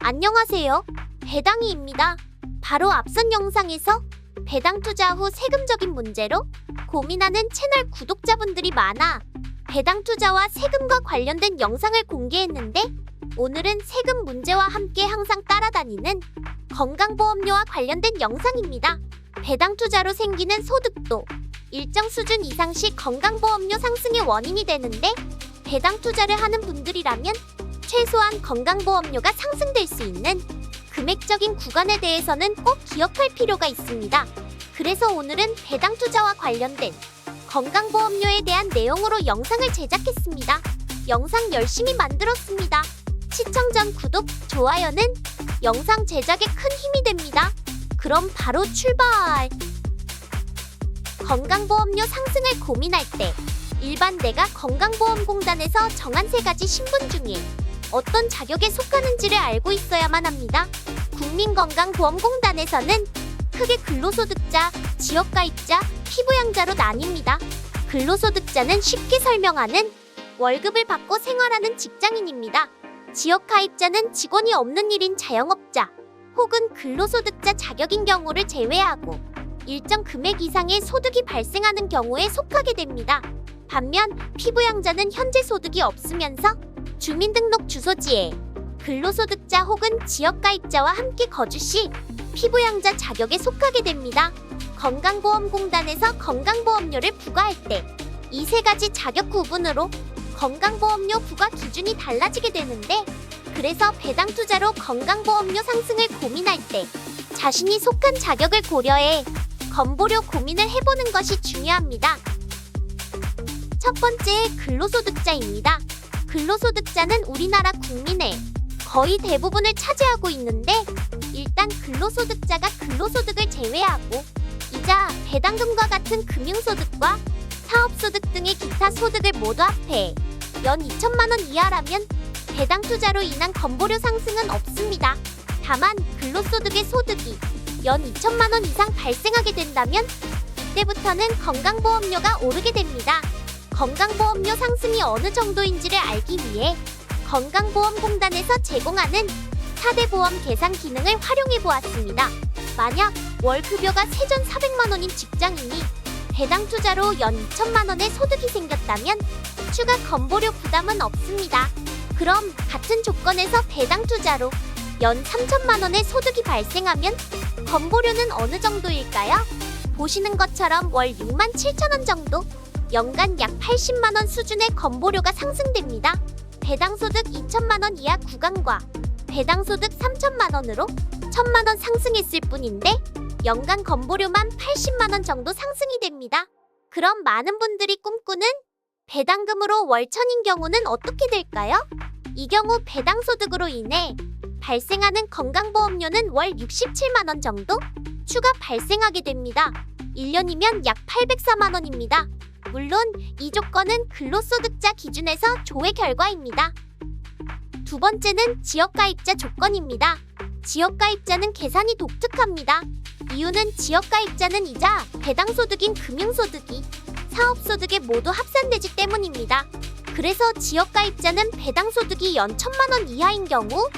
안녕하세요. 배당이입니다. 바로 앞선 영상에서 배당 투자 후 세금적인 문제로 고민하는 채널 구독자분들이 많아 배당 투자와 세금과 관련된 영상을 공개했는데, 오늘은 세금 문제와 함께 항상 따라다니는 건강보험료와 관련된 영상입니다. 배당 투자로 생기는 소득도 일정 수준 이상 시 건강보험료 상승의 원인이 되는데, 배당 투자를 하는 분들이라면 최소한 건강보험료가 상승될 수 있는 금액적인 구간에 대해서는 꼭 기억할 필요가 있습니다. 그래서 오늘은 배당 투자와 관련된 건강보험료에 대한 내용으로 영상을 제작했습니다. 영상 열심히 만들었습니다. 시청 전 구독, 좋아요는 영상 제작에 큰 힘이 됩니다. 그럼 바로 출발! 건강보험료 상승을 고민할 때 일반 내가 건강보험공단에서 정한 3가지 신분 중에 어떤 자격에 속하는지를 알고 있어야만 합니다. 국민건강보험공단에서는 크게 근로소득자, 지역가입자, 피부양자로 나뉩니다. 근로소득자는 쉽게 설명하는 월급을 받고 생활하는 직장인입니다. 지역가입자는 직원이 없는 1인 자영업자 혹은 근로소득자 자격인 경우를 제외하고 일정 금액 이상의 소득이 발생하는 경우에 속하게 됩니다. 반면 피부양자는 현재 소득이 없으면서 주민등록 주소지에 근로소득자 혹은 지역가입자와 함께 거주 시 피부양자 자격에 속하게 됩니다. 건강보험공단에서 건강보험료를 부과할 때 이 3가지 자격 구분으로 건강보험료 부과 기준이 달라지게 되는데, 그래서 배당 투자로 건강보험료 상승을 고민할 때 자신이 속한 자격을 고려해 건보료 고민을 해보는 것이 중요합니다. 첫 번째, 근로소득자입니다. 근로소득자는 우리나라 국민의 거의 대부분을 차지하고 있는데, 일단 근로소득자가 근로소득을 제외하고 이자, 배당금과 같은 금융소득과 사업소득 등의 기타 소득을 모두 합해 연 2천만 원 이하라면 배당 투자로 인한 건보료 상승은 없습니다. 다만 근로소득의 소득이 연 2천만 원 이상 발생하게 된다면 이때부터는 건강보험료가 오르게 됩니다. 건강보험료 상승이 어느 정도인지를 알기 위해 건강보험공단에서 제공하는 4대 보험 계산 기능을 활용해 보았습니다. 만약 월 급여가 세전 400만 원인 직장인이 배당 투자로 연 2천만 원의 소득이 생겼다면 추가 건보료 부담은 없습니다. 그럼 같은 조건에서 배당 투자로 연 3천만 원의 소득이 발생하면 건보료는 어느 정도일까요? 보시는 것처럼 월 6만 7천 원 정도, 연간 약 80만 원 수준의 건보료가 상승됩니다. 배당소득 2천만 원 이하 구간과 배당소득 3천만 원으로 1천만 원 상승했을 뿐인데 연간 건보료만 80만 원 정도 상승이 됩니다. 그럼 많은 분들이 꿈꾸는 배당금으로 월 1,000인 경우는 어떻게 될까요? 이 경우 배당소득으로 인해 발생하는 건강보험료는 월 67만 원 정도 추가 발생하게 됩니다. 1년이면 약 804만 원입니다. 물론 이 조건은 근로소득자 기준에서 조회 결과입니다. 두 번째는 지역가입자 조건입니다. 지역가입자는 계산이 독특합니다. 이유는 지역가입자는 이자, 배당소득인 금융소득이 사업소득에 모두 합산되기 때문입니다. 그래서 지역가입자는 배당소득이 연 1,000만 원 이하인 경우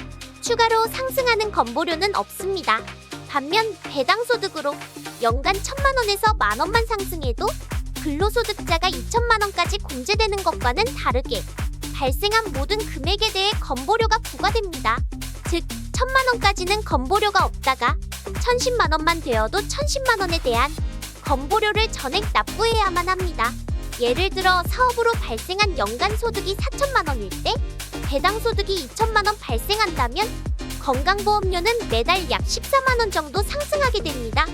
추가로 상승하는 건보료는 없습니다. 반면 배당소득으로 연간 1,000만 원에서 만 원만 상승해도 근로소득자가 2천만 원까지 공제되는 것과는 다르게 발생한 모든 금액에 대해 건보료가 부과됩니다. 즉, 1,000만 원까지는 건보료가 없다가 1,010만 원만 되어도 1,010만 원에 대한 건보료를 전액 납부해야만 합니다. 예를 들어 사업으로 발생한 연간 소득이 4천만 원일 때 배당소득이 2천만 원 발생한다면 건강보험료는 매달 약 14만 원 정도 상승하게 됩니다.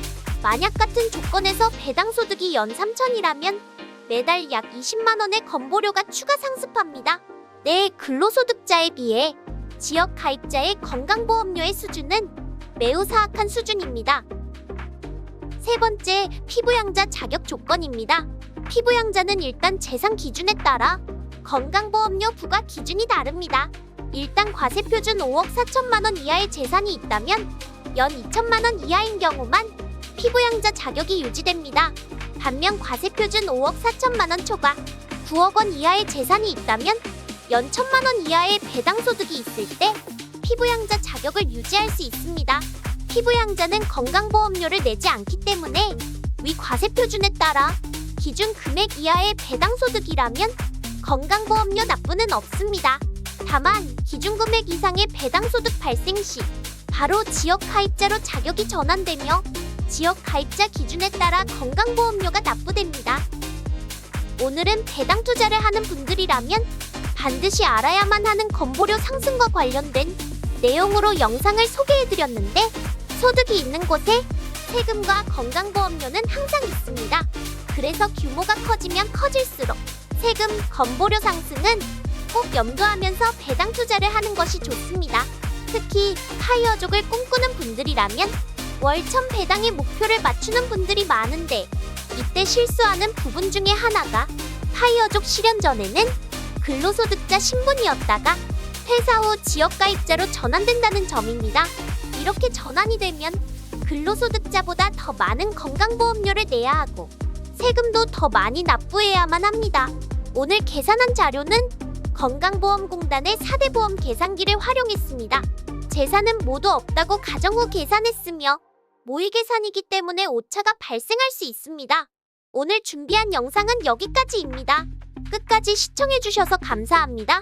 만약 같은 조건에서 배당소득이 연 3천이라면 매달 약 20만 원의 건보료가 추가 상습합니다. 내 근로소득자에 비해 지역 가입자의 건강보험료의 수준은 매우 사악한 수준입니다. 세 번째, 피부양자 자격 조건입니다. 피부양자는 일단 재산 기준에 따라 건강보험료 부과 기준이 다릅니다. 일단 과세표준 5억 4천만 원 이하의 재산이 있다면 연 2천만 원 이하인 경우만 피부양자 자격이 유지됩니다. 반면 과세표준 5억 4천만 원 초과 9억 원 이하의 재산이 있다면 연 1,000만 원 이하의 배당소득이 있을 때 피부양자 자격을 유지할 수 있습니다. 피부양자는 건강보험료를 내지 않기 때문에 위 과세 표준에 따라 기준 금액 이하의 배당소득이라면 건강보험료 납부는 없습니다. 다만 기준 금액 이상의 배당소득 발생 시 바로 지역가입자로 자격이 전환되며 지역가입자 기준에 따라 건강보험료가 납부됩니다. 오늘은 배당 투자를 하는 분들이라면 반드시 알아야만 하는 건보료 상승과 관련된 내용으로 영상을 소개해드렸는데, 소득이 있는 곳에 세금과 건강보험료는 항상 있습니다. 그래서 규모가 커지면 커질수록 세금, 건보료 상승은 꼭 염두하면서 배당 투자를 하는 것이 좋습니다. 특히 타이어족을 꿈꾸는 분들이라면 월천 배당의 목표를 맞추는 분들이 많은데, 이때 실수하는 부분 중에 하나가 타이어족 실현 전에는 근로소득자 신분이었다가 퇴사 후 지역가입자로 전환된다는 점입니다. 이렇게 전환이 되면 근로소득자보다 더 많은 건강보험료를 내야 하고 세금도 더 많이 납부해야만 합니다. 오늘 계산한 자료는 건강보험공단의 4대 보험 계산기를 활용했습니다. 재산은 모두 없다고 가정 후 계산했으며 모의 계산이기 때문에 오차가 발생할 수 있습니다. 오늘 준비한 영상은 여기까지입니다. 끝까지 시청해주셔서 감사합니다.